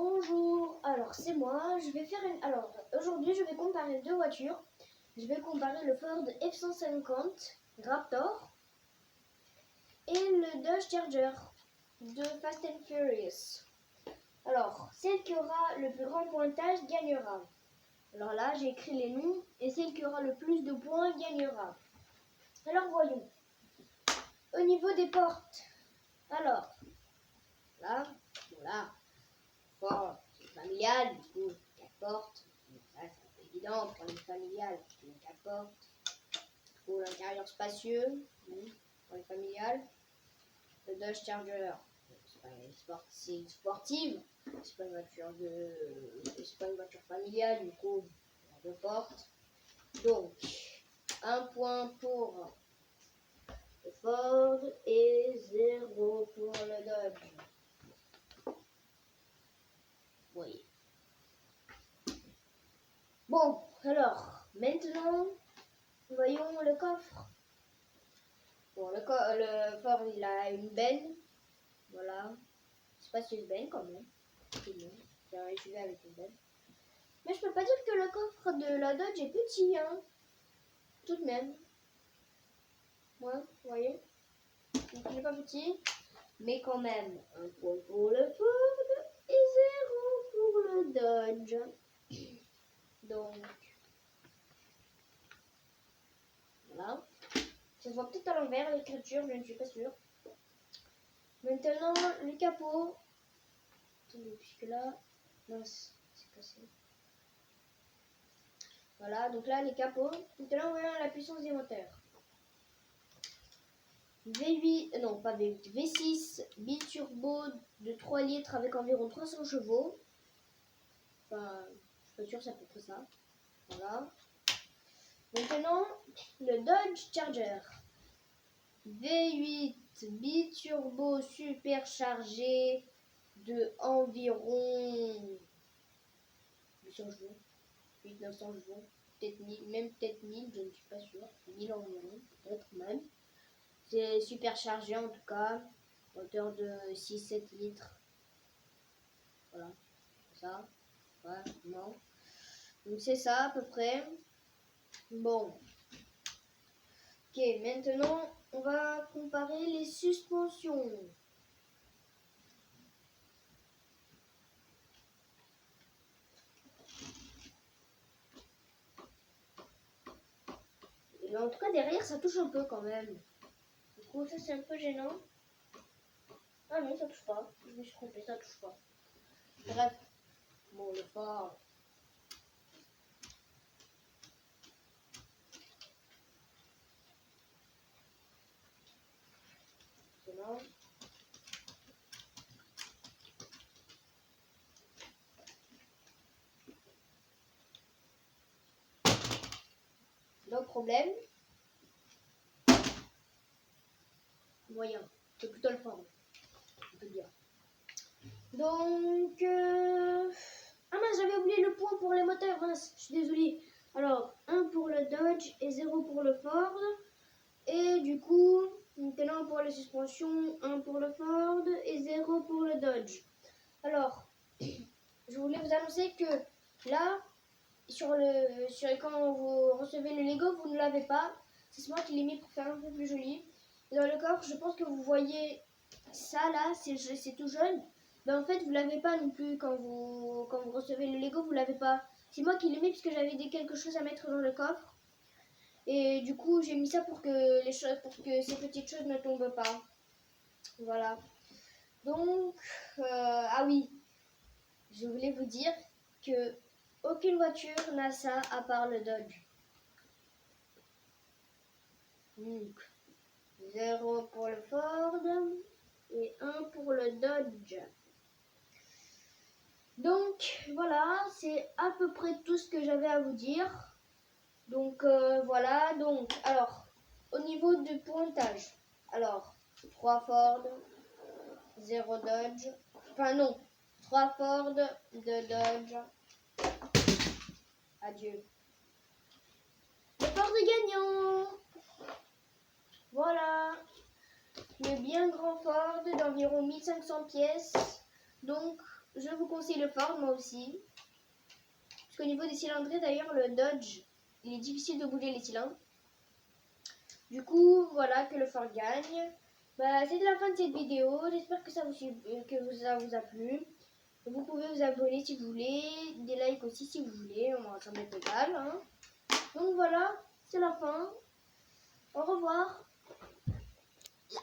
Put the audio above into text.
Bonjour, alors c'est moi, je vais faire une... Alors aujourd'hui je vais comparer deux voitures. Je vais comparer le Ford F-150 Raptor et le Dodge Charger de Fast and Furious. Alors, celle qui aura le plus grand pointage gagnera. Alors là j'ai écrit les noms et celle qui aura le plus de points gagnera. Alors voyons. Au niveau des portes, alors là, voilà. Ford, c'est familial, du coup, 4 portes. Ça, c'est un peu évident pour les familiales, 4 portes. Pour l'intérieur spacieux, pour les familiales. Le Dodge Charger, c'est sportive, c'est pas une voiture c'est pas une voiture familiale, du coup, il y a 2 portes. Donc, 1 point pour le Ford et 0 pour le Dodge. Oui. Bon, alors, maintenant, voyons le coffre. Bon, le Ford, il a une benne. Voilà. C'est pas si une benne quand même. C'est bon. C'est un SUV avec une benne. Mais je peux pas dire que le coffre de la Dodge est petit, hein. Tout de même. Ouais, vous voyez. Donc, il est pas petit. Mais quand même, 1 point pour le Ford et 0 pour le Dodge. Donc, voilà. Ça se voit peut-être à l'envers l'écriture, je ne suis pas sûre. Maintenant, le capot. Attendez, puisque là, mince, c'est cassé. Voilà, donc là, les capots. Maintenant, on voit la puissance des moteurs. V8, non pas V8, V6, biturbo de 3 litres avec environ 300 chevaux. Enfin, je suis pas sûre, c'est à peu près ça. Voilà. Maintenant, le Dodge Charger. V8 biturbo superchargé de environ 800 chevaux, 800-900 chevaux, peut-être 1000, même peut-être 1000, je ne suis pas sûre, 1000 environ, peut-être même. C'est superchargé en tout cas, hauteur de 6-7 litres. Voilà, ça, ouais, non. Donc c'est ça à peu près. Bon. Ok, maintenant on va comparer les suspensions. Et en tout cas derrière ça touche un peu quand même. Du coup ça c'est un peu gênant. Ah non ça touche pas. Je me suis trompée, ça touche pas. Bref. Bon le Ford. C'est non. No problème. Moyen. C'est plutôt le Ford. On peut dire. Donc, ah mince, j'avais oublié le point pour les moteurs, mince, je suis désolée. Alors, 1 pour le Dodge et 0 pour le Ford. Et du coup, maintenant pour les suspensions, 1 pour le Ford et 0 pour le Dodge. Alors, je voulais vous annoncer que là, quand vous recevez le Lego, vous ne l'avez pas. C'est moi qui l'ai mis pour faire un peu plus joli. Et dans le coffre, je pense que vous voyez ça là, c'est tout jaune. Ben en fait, vous l'avez pas non plus quand vous recevez le Lego, vous l'avez pas. C'est moi qui l'ai mis parce que j'avais quelque chose à mettre dans le coffre. Et du coup, j'ai mis ça pour que ces petites choses ne tombent pas. Voilà. Donc, ah oui, je voulais vous dire que aucune voiture n'a ça à part le Dodge. Donc, 0 pour le Ford et 1 pour le Dodge. Donc voilà, c'est à peu près tout ce que j'avais à vous dire. Donc voilà, donc alors au niveau du pointage, alors 3 Ford, 0 Dodge, enfin non, 3 Ford, 2 Dodge. Adieu. Le Ford est gagnant. Voilà, le bien grand Ford d'environ 1500 pièces. Donc je vous conseille le Ford, moi aussi. Parce qu'au niveau des cylindrées, d'ailleurs, le Dodge, il est difficile de bouger les cylindres. Du coup, voilà, que le Ford gagne. Bah, c'est la fin de cette vidéo. J'espère que ça vous a plu. Vous pouvez vous abonner si vous voulez, des likes aussi si vous voulez, ça m'est égal. Hein. Donc voilà, c'est la fin. Au revoir.